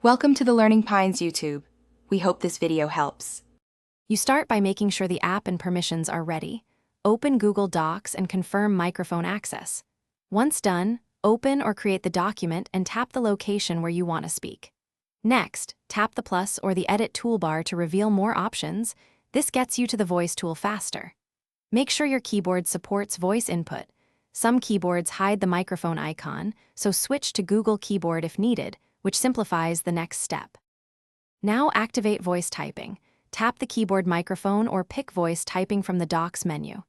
Welcome to the Learning Pines YouTube. We hope this video helps. You start by making sure the app and permissions are ready. Open Google Docs and confirm microphone access. Once done, open or create the document and tap the location where you want to speak. Next, tap the plus or the edit toolbar to reveal more options. This gets you to the voice tool faster. Make sure your keyboard supports voice input. Some keyboards hide the microphone icon, so switch to Google Keyboard if needed, which simplifies the next step. Now activate voice typing. Tap the keyboard microphone or pick voice typing from the Docs menu.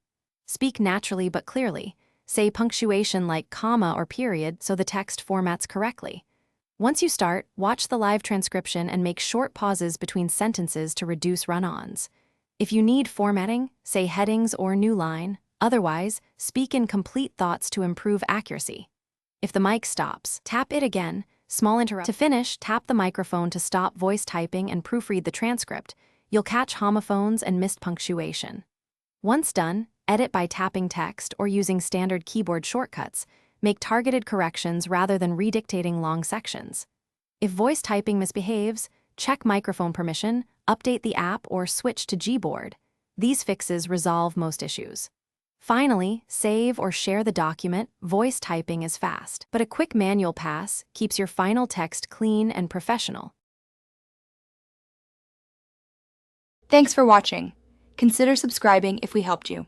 Speak naturally but clearly. Say punctuation like comma or period so the text formats correctly. Once you start, watch the live transcription and make short pauses between sentences to reduce run-ons. If you need formatting, say headings or new line. Otherwise, speak in complete thoughts to improve accuracy. If the mic stops, tap it again. Small interrupt. To finish, tap the microphone to stop voice typing and proofread the transcript. You'll catch homophones and missed punctuation. Once done, edit by tapping text or using standard keyboard shortcuts. Make targeted corrections rather than redictating long sections. If voice typing misbehaves, check microphone permission, update the app, or switch to Gboard. These fixes resolve most issues. Finally, save or share the document. Voice typing is fast, but a quick manual pass keeps your final text clean and professional. Thanks for watching. Consider subscribing if we helped you.